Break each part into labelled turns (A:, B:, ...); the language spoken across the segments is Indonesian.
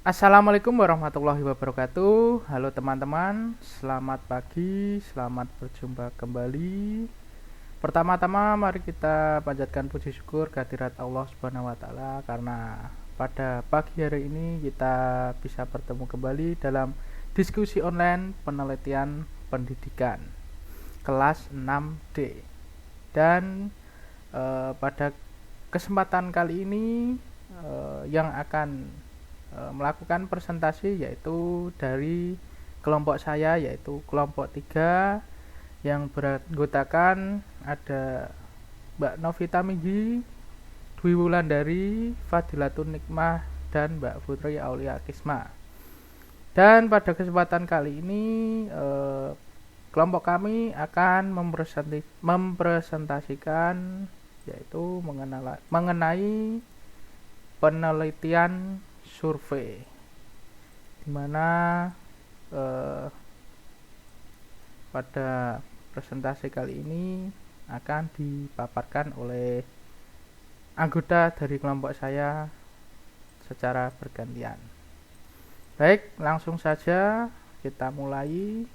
A: Assalamualaikum warahmatullahi wabarakatuh. Halo teman-teman, selamat pagi, selamat berjumpa kembali. Pertama-tama mari kita panjatkan puji syukur kehadirat Allah Subhanahu wa taala karena pada pagi hari ini kita bisa bertemu kembali dalam diskusi online penelitian pendidikan kelas 6D. Dan pada kesempatan kali ini yang akan melakukan presentasi yaitu dari kelompok saya, yaitu kelompok 3 yang beranggotakan ada Mbak Novita Minggi, Dwi Wulandari, Fadilatun Nikmah, dan Mbak Putri Aulia Kisma. Dan pada kesempatan kali ini kelompok kami akan mempresentasikan yaitu mengenai penelitian survei, di mana pada presentasi kali ini akan dipaparkan oleh anggota dari kelompok saya secara bergantian. Baik, langsung saja kita mulai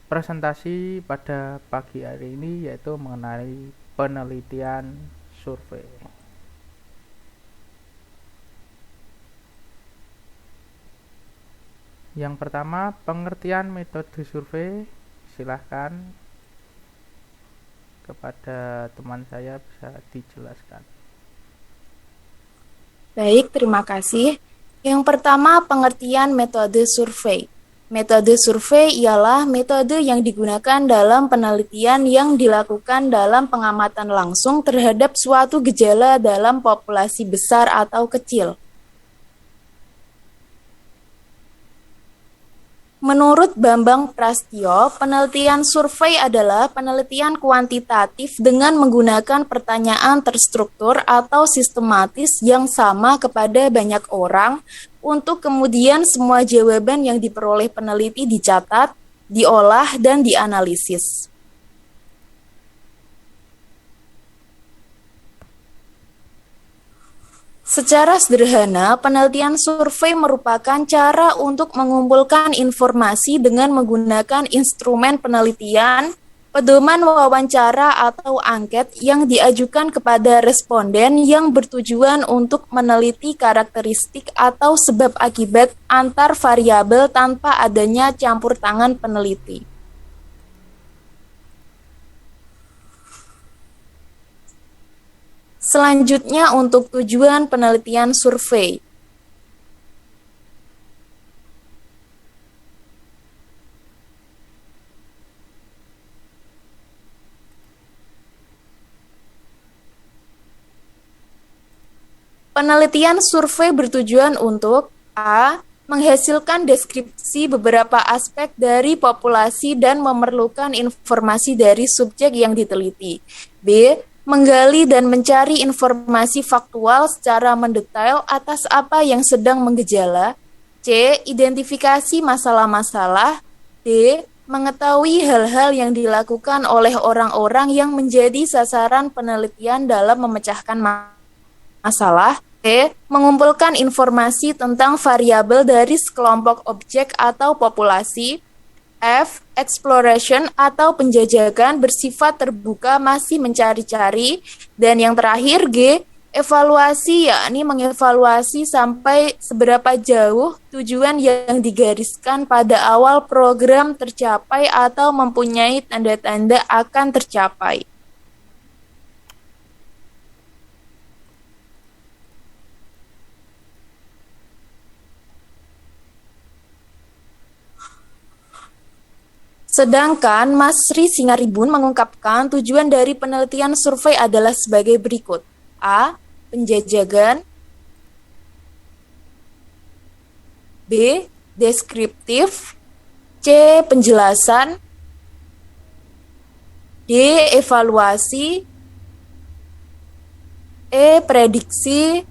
A: presentasi pada pagi hari ini, yaitu mengenai penelitian survei. Yang pertama, pengertian metode survei. Silahkan kepada teman saya bisa dijelaskan.
B: Baik, terima kasih. Yang pertama, pengertian metode survei. Metode survei ialah metode yang digunakan dalam penelitian yang dilakukan dalam pengamatan langsung terhadap suatu gejala dalam populasi besar atau kecil. Menurut Bambang Prastio, penelitian survei adalah penelitian kuantitatif dengan menggunakan pertanyaan terstruktur atau sistematis yang sama kepada banyak orang untuk kemudian semua jawaban yang diperoleh peneliti dicatat, diolah, dan dianalisis. Secara sederhana, penelitian survei merupakan cara untuk mengumpulkan informasi dengan menggunakan instrumen penelitian, pedoman wawancara atau angket yang diajukan kepada responden yang bertujuan untuk meneliti karakteristik atau sebab akibat antar variabel tanpa adanya campur tangan peneliti. Selanjutnya untuk tujuan penelitian survei. Penelitian survei bertujuan untuk A. Menghasilkan deskripsi beberapa aspek dari populasi dan memerlukan informasi dari subjek yang diteliti. B. Menggali dan mencari informasi faktual secara mendetail atas apa yang sedang menggejala. C. Identifikasi masalah-masalah. D. Mengetahui hal-hal yang dilakukan oleh orang-orang yang menjadi sasaran penelitian dalam memecahkan masalah. E. Mengumpulkan informasi tentang variabel dari sekelompok objek atau populasi. F. Exploration atau penjajakan bersifat terbuka masih mencari-cari. Dan yang terakhir G. Evaluasi, yakni mengevaluasi sampai seberapa jauh tujuan yang digariskan pada awal program tercapai atau mempunyai tanda-tanda akan tercapai. Sedangkan Mas Sri Singaribun mengungkapkan tujuan dari penelitian survei adalah sebagai berikut. A. Penjajakan. B. Deskriptif. C. Penjelasan. D. Evaluasi. E. Prediksi.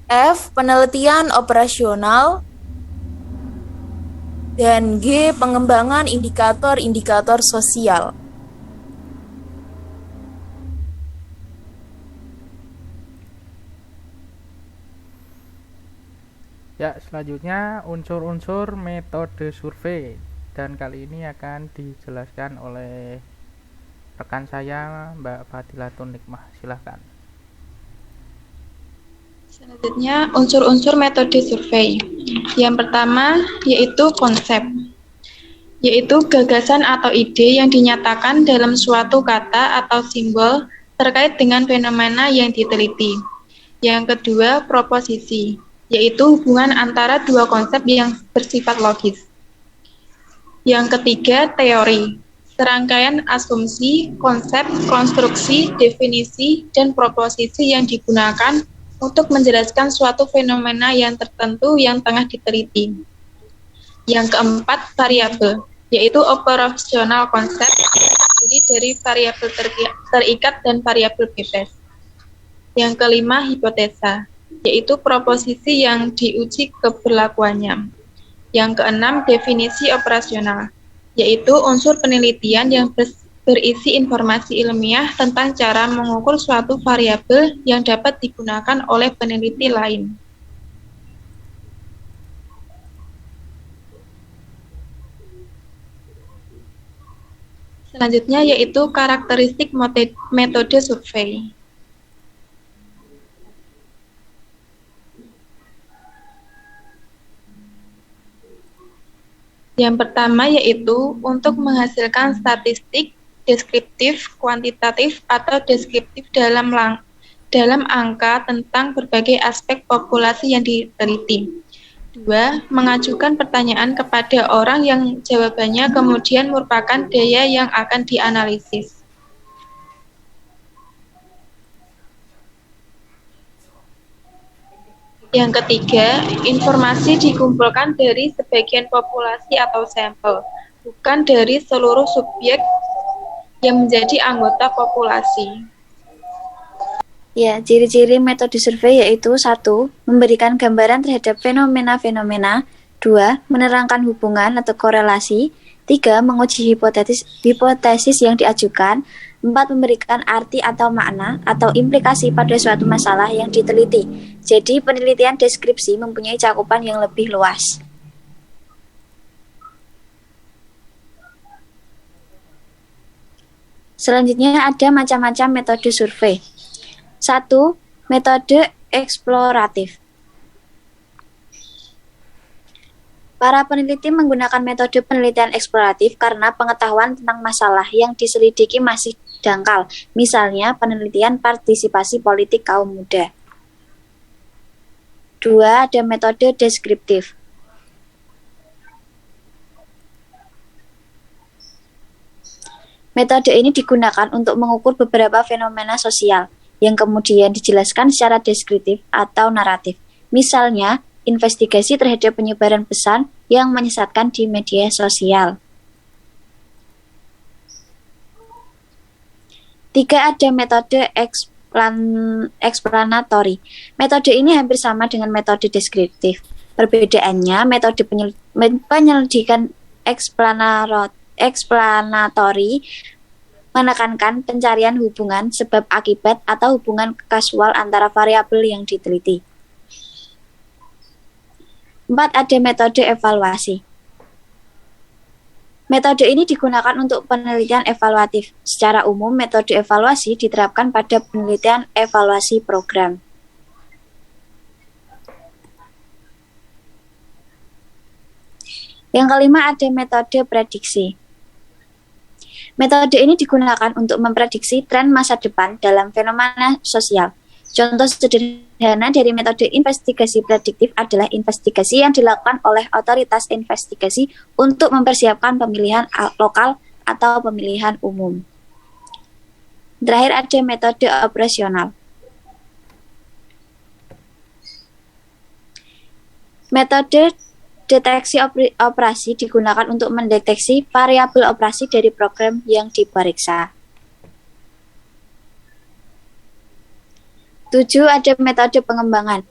B: F. Penelitian operasional. Dan G. Pengembangan indikator-indikator sosial.
A: Ya, selanjutnya unsur-unsur metode survei, dan kali ini akan dijelaskan oleh rekan saya Mbak Fadilatun Nikmah. Silahkan.
C: Selanjutnya, unsur-unsur metode survei. Yang pertama yaitu konsep, yaitu gagasan atau ide yang dinyatakan dalam suatu kata atau simbol terkait dengan fenomena yang diteliti. Yang kedua, proposisi, yaitu hubungan antara dua konsep yang bersifat logis. Yang ketiga, teori, serangkaian asumsi, konsep, konstruksi, definisi, dan proposisi yang digunakan untuk menjelaskan suatu fenomena yang tertentu yang tengah diteliti. Yang keempat, variabel, yaitu operasional konsep, jadi dari variabel terikat dan variabel bebas. Yang kelima, hipotesa, yaitu proposisi yang diuji keberlakuannya. Yang keenam, definisi operasional, yaitu unsur penelitian yang berisi informasi ilmiah tentang cara mengukur suatu variabel yang dapat digunakan oleh peneliti lain. Selanjutnya yaitu karakteristik metode survei. Yang pertama yaitu untuk menghasilkan statistik, deskriptif, kuantitatif, atau deskriptif dalam angka tentang berbagai aspek populasi yang diteliti. 2. Mengajukan pertanyaan kepada orang yang jawabannya kemudian merupakan daya yang akan dianalisis. Yang ketiga, informasi dikumpulkan dari sebagian populasi atau sampel, bukan dari seluruh subjek yang menjadi anggota populasi.
D: Ya, ciri-ciri metode survei yaitu 1. Memberikan gambaran terhadap fenomena-fenomena. 2. Menerangkan hubungan atau korelasi. 3. Menguji hipotesis yang diajukan. 4. Memberikan arti atau makna atau implikasi pada suatu masalah yang diteliti. Jadi, penelitian deskripsi mempunyai cakupan yang lebih luas. Selanjutnya ada macam-macam metode survei. 1. Metode eksploratif. Para peneliti menggunakan metode penelitian eksploratif karena pengetahuan tentang masalah yang diselidiki masih dangkal, misalnya penelitian partisipasi politik kaum muda. 2. Ada metode deskriptif. Metode ini digunakan untuk mengukur beberapa fenomena sosial yang kemudian dijelaskan secara deskriptif atau naratif. Misalnya, investigasi terhadap penyebaran pesan yang menyesatkan di media sosial. 3. Ada metode explanatory. Metode ini hampir sama dengan metode deskriptif. Perbedaannya, metode penyelidikan explanatory menekankan pencarian hubungan sebab akibat atau hubungan kasual antara variabel yang diteliti. 4. Ada metode evaluasi. Metode ini digunakan untuk penelitian evaluatif. Secara umum, metode evaluasi diterapkan pada penelitian evaluasi program. Yang kelima ada metode prediksi. Metode ini digunakan untuk memprediksi tren masa depan dalam fenomena sosial. Contoh sederhana dari metode investigasi prediktif adalah investigasi yang dilakukan oleh otoritas investigasi untuk mempersiapkan pemilihan lokal atau pemilihan umum. Terakhir ada metode operasional. Metode deteksi operasi digunakan untuk mendeteksi variabel operasi dari program yang diperiksa. 7. Ada metode pengembangan.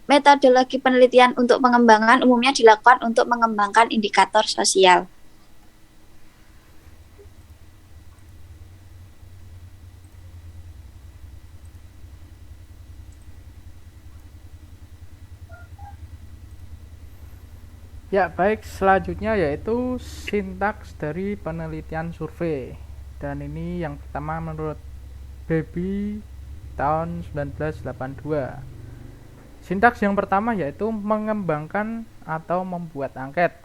D: Metodologi penelitian untuk pengembangan umumnya dilakukan untuk mengembangkan indikator sosial.
A: Ya, baik, selanjutnya yaitu sintaks dari penelitian survei. Dan ini yang pertama menurut Baby tahun 1982. Sintaks yang pertama yaitu mengembangkan atau membuat angket.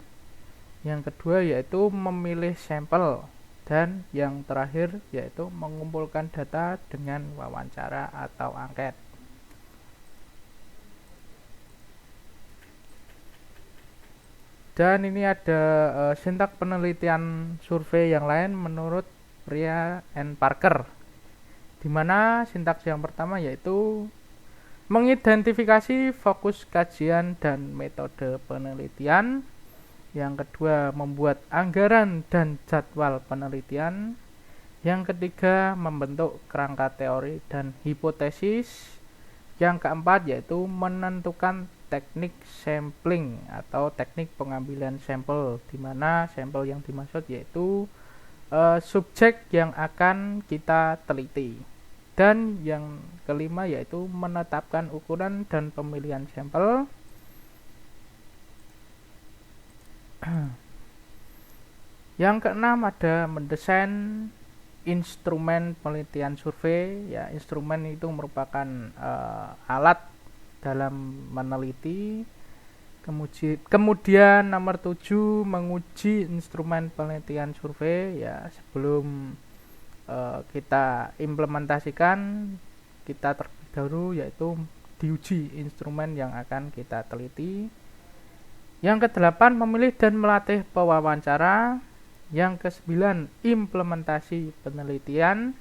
A: Yang kedua yaitu memilih sampel. Dan yang terakhir yaitu mengumpulkan data dengan wawancara atau angket. Dan ini ada sintaks penelitian survei yang lain menurut Priya and Parker, di mana sintaks yang pertama yaitu mengidentifikasi fokus kajian dan metode penelitian. Yang kedua, membuat anggaran dan jadwal penelitian. Yang ketiga, membentuk kerangka teori dan hipotesis. Yang keempat yaitu menentukan teknik sampling atau teknik pengambilan sampel, di mana sampel yang dimaksud yaitu subjek yang akan kita teliti. Dan yang kelima yaitu menetapkan ukuran dan pemilihan sampel. Yang keenam ada mendesain instrumen penelitian survei. Ya, instrumen itu merupakan alat dalam meneliti. Kemudian nomor 7 menguji instrumen penelitian survei. Ya, sebelum kita implementasikan, kita terlebih dahulu yaitu diuji instrumen yang akan kita teliti. Yang ke-8 memilih dan melatih pewawancara. Yang ke-9 implementasi penelitian.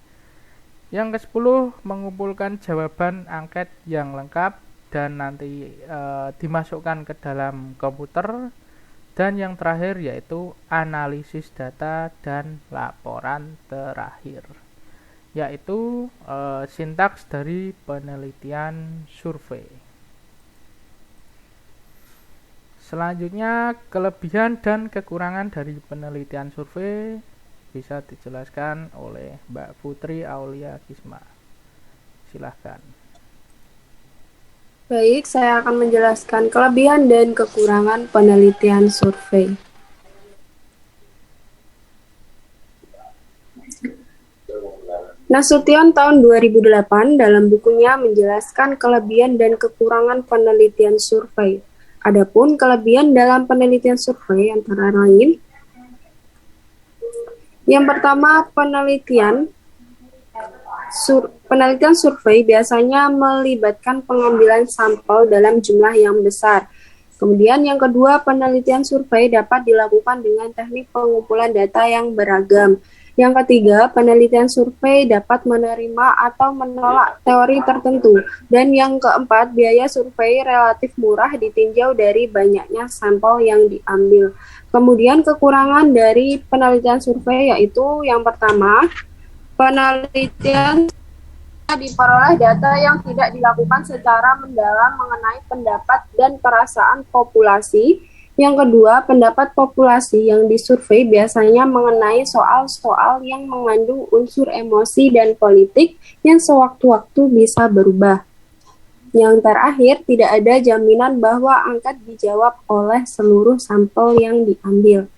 A: Yang ke-10 mengumpulkan jawaban angket yang lengkap dan nanti dimasukkan ke dalam komputer. Dan yang terakhir yaitu analisis data dan laporan terakhir, yaitu sintaks dari penelitian survei. Selanjutnya, kelebihan dan kekurangan dari penelitian survei bisa dijelaskan oleh Mbak Putri Aulia Kisma. Silahkan.
E: Baik, saya akan menjelaskan kelebihan dan kekurangan penelitian survei. Nasution tahun 2008 dalam bukunya menjelaskan kelebihan dan kekurangan penelitian survei. Adapun kelebihan dalam penelitian survei antara lain, yang pertama, penelitian survei biasanya melibatkan pengambilan sampel dalam jumlah yang besar. Kemudian yang kedua, penelitian survei dapat dilakukan dengan teknik pengumpulan data yang beragam. Yang ketiga, penelitian survei dapat menerima atau menolak teori tertentu. Dan yang keempat, biaya survei relatif murah ditinjau dari banyaknya sampel yang diambil. Kemudian kekurangan dari penelitian survei yaitu yang pertama, penelitian diperoleh data yang tidak dilakukan secara mendalam mengenai pendapat dan perasaan populasi. Yang kedua, pendapat populasi yang disurvei biasanya mengenai soal-soal yang mengandung unsur emosi dan politik yang sewaktu-waktu bisa berubah. Yang terakhir, tidak ada jaminan bahwa angket dijawab oleh seluruh sampel yang diambil.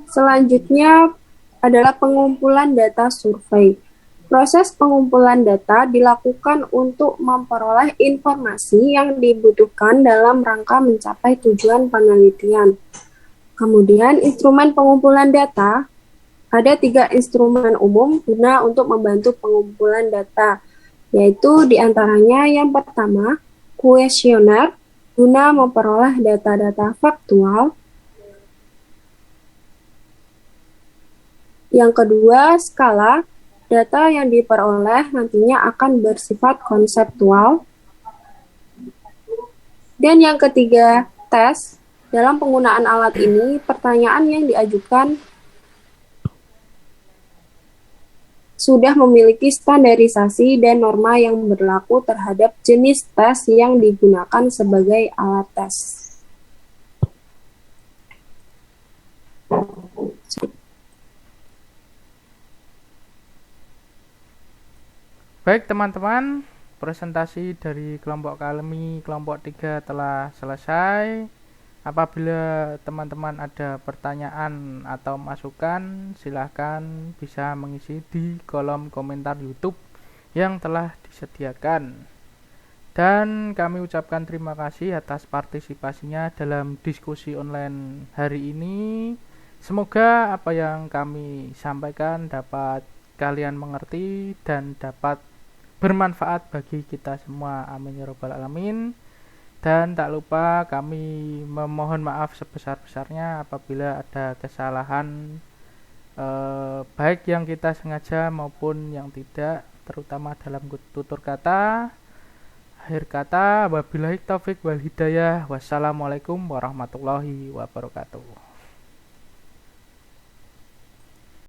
E: Selanjutnya adalah pengumpulan data survei. Proses pengumpulan data dilakukan untuk memperoleh informasi yang dibutuhkan dalam rangka mencapai tujuan penelitian. Kemudian instrumen pengumpulan data, ada 3 instrumen umum guna untuk membantu pengumpulan data, yaitu diantaranya yang pertama, kuesioner guna memperoleh data-data faktual. Yang kedua, skala. Data yang diperoleh nantinya akan bersifat konseptual. Dan yang ketiga, tes. Dalam penggunaan alat ini, pertanyaan yang diajukan sudah memiliki standarisasi dan norma yang berlaku terhadap jenis tes yang digunakan sebagai alat tes.
A: Baik teman-teman, presentasi dari kelompok kami kelompok 3 telah selesai. Apabila teman-teman ada pertanyaan atau masukan, silahkan bisa mengisi di kolom komentar YouTube yang telah disediakan. Dan kami ucapkan terima kasih atas partisipasinya dalam diskusi online hari ini. Semoga apa yang kami sampaikan dapat kalian mengerti dan dapat bermanfaat bagi kita semua. Amin ya rabbal alamin. Dan tak lupa kami memohon maaf sebesar-besarnya apabila ada kesalahan baik yang kita sengaja maupun yang tidak, terutama dalam tutur kata. Akhir kata, wabillahi taufik wal hidayah. Wassalamualaikum warahmatullahi wabarakatuh.